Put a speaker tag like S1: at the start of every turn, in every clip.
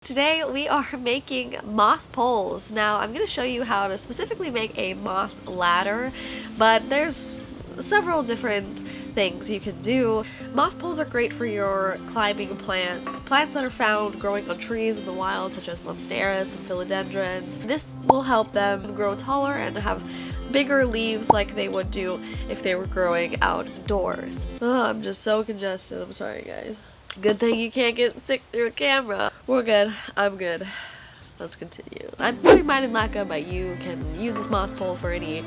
S1: Today we are making moss poles. Now I'm going to show you how to specifically make a moss ladder, but there's several different things you can do. Moss poles are great for your climbing plants that are found growing on trees in the wild, such as monsteras and philodendrons. This will help them grow taller and have bigger leaves like they would do if they were growing outdoors. Oh, I'm just so congested. I'm sorry, guys. Good thing you can't get sick through a camera. We're good. I'm good. Let's continue. I'm putting mine in lacquer, but you can use this moss pole for any,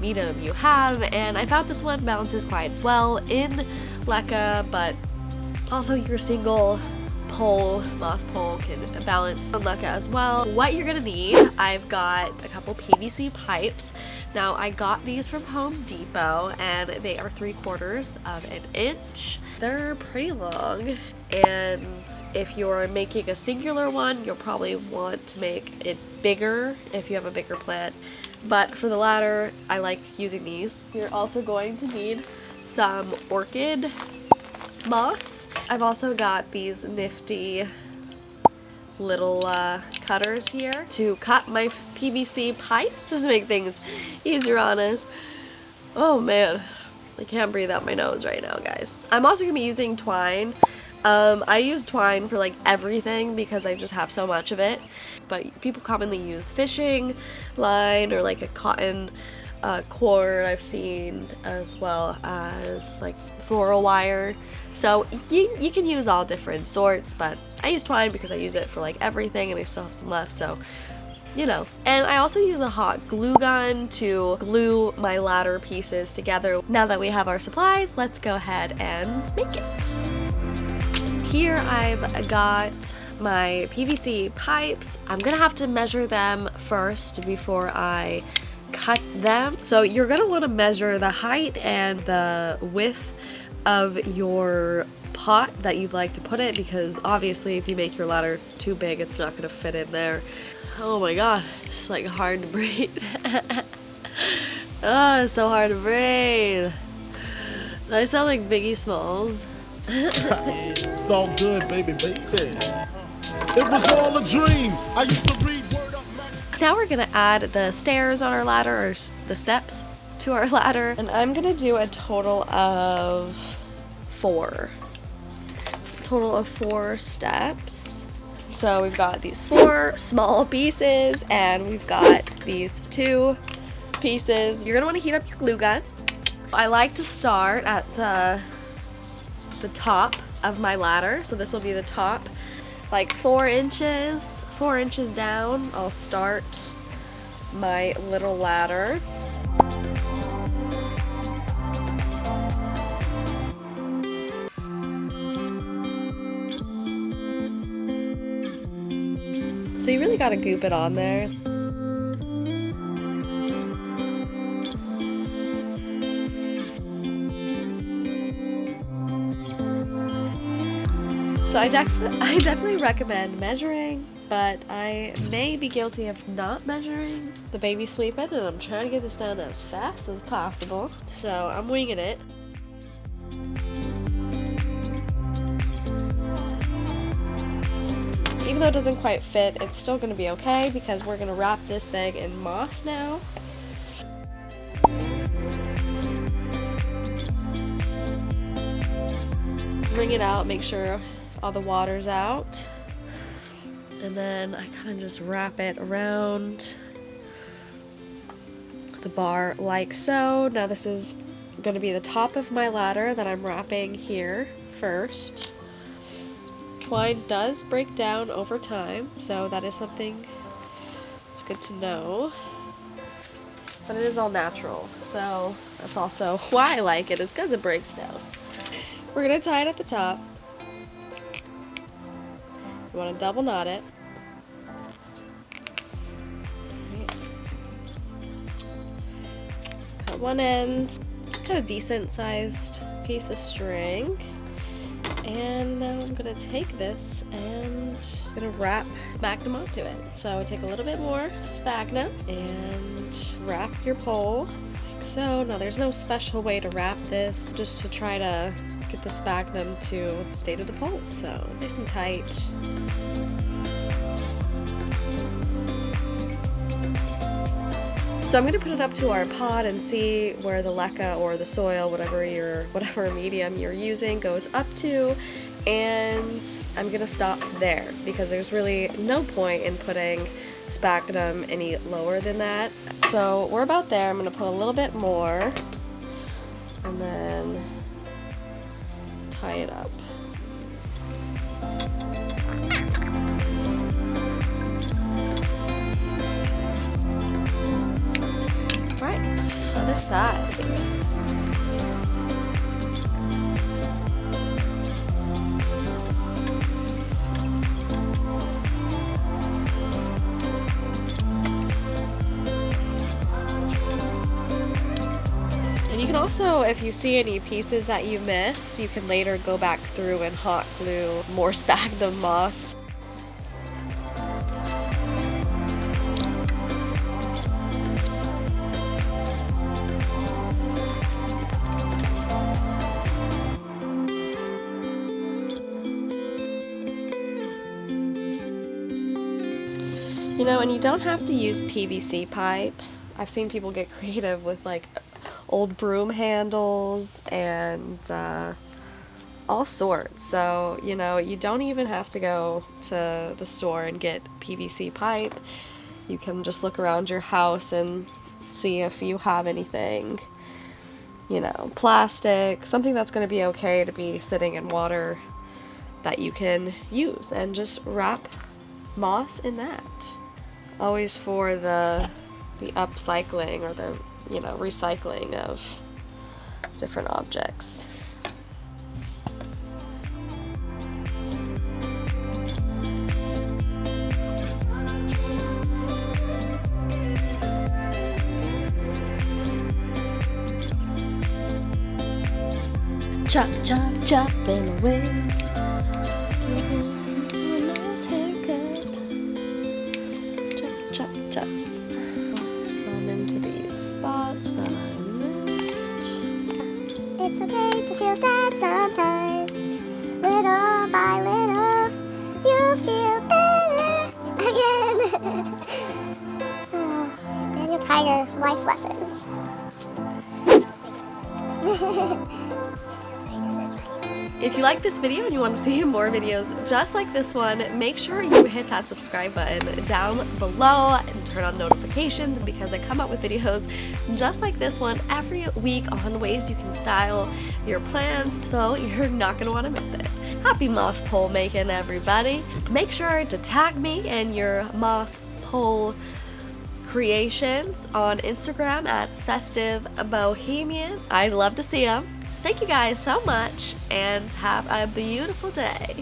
S1: medium you have. And I found this one balances quite well in lacquer, but also your single pole, moss pole, can balance on lacquer as well. What you're gonna need, I've got a couple PVC pipes. Now I got these from Home Depot and they are 3/4 of an inch. They're pretty long, and if you're making a singular one, you'll probably want to make it bigger if you have a bigger plant. But for the ladder, I like using these. You're also going to need some orchid moss. I've also got these nifty little cutters here to cut my PVC pipe, just to make things easier on us. Oh man, I can't breathe out my nose right now, guys. I'm also gonna be using twine. I use twine for like everything because I just have so much of it, but people commonly use fishing line or like a cotton cord I've seen, as well as like floral wire. So you can use all different sorts, but I use twine because I use it for like everything and I still have some left, so you know. And I also use a hot glue gun to glue my ladder pieces together. Now that we have our supplies, let's go ahead and make it. Here I've got my PVC pipes. I'm gonna have to measure them first before I cut them. So you're gonna want to measure the height and the width of your pot that you'd like to put it, because obviously if you make your ladder too big, it's not gonna fit in there. Oh my god, it's like hard to breathe. Oh, it's so hard to breathe. I sound like Biggie Smalls.
S2: It's all good, baby. It was all a dream. I used to read Word Up Magazine.
S1: Now we're gonna add the stairs on our ladder, or the steps to our ladder, and I'm gonna do a total of 4 steps. So we've got these 4 small pieces and we've got these 2 pieces. You're gonna want to heat up your glue gun. I like to start at the top of my ladder, so this will be the top, like 4 inches down. I'll start my little ladder. So you really gotta goop it on there. So I definitely recommend measuring, but I may be guilty of not measuring. The baby's sleeping and I'm trying to get this done as fast as possible. So I'm winging it. Even though it doesn't quite fit, it's still gonna be okay because we're gonna wrap this thing in moss now. Wring it out, make sure all the water's out, and then I kind of just wrap it around the bar like so. Now this is going to be the top of my ladder that I'm wrapping here first. Twine does break down over time, so that is something it's good to know, but it is all natural, so that's also why I like it, is because it breaks down. We're going to tie it at the top. You want to double knot it. Cut one end. Got a decent sized piece of string. And now I'm going to take this and I'm going to wrap sphagnum onto it. So I take a little bit more sphagnum and wrap your pole like so. Now there's no special way to wrap this, just to try to get the sphagnum to stay to the pole, so nice and tight. So I'm going to put it up to our pot and see where the leca or the soil, whatever medium you're using, goes up to, and I'm going to stop there because there's really no point in putting sphagnum any lower than that. So we're about there. I'm going to put a little bit more and then tie it up. Right, other side. And you can also, if you see any pieces that you miss, you can later go back through and hot glue more sphagnum moss. You know, and you don't have to use PVC pipe. I've seen people get creative with like old broom handles and all sorts. So, you know, you don't even have to go to the store and get PVC pipe. You can just look around your house and see if you have anything, you know, plastic, something that's going to be okay to be sitting in water that you can use, and just wrap moss in that. Always for the upcycling or the, you know, recycling of different objects. Chop, chop, chopping away. Giving a nice haircut. Chop, chop, chop. Some into these spots that I missed.
S3: It's okay to feel sad sometimes. Little by little, you'll feel better again. Daniel Tiger, life lessons.
S1: If you like this video and you want to see more videos just like this one, make sure you hit that subscribe button down below and turn on notifications, because I come out with videos just like this one every week on ways you can style your plants, so you're not going to want to miss it. Happy moss pole making, everybody. Make sure to tag me in your moss pole creations on Instagram at Festive Bohemian. I'd love to see them. Thank you guys so much, and have a beautiful day.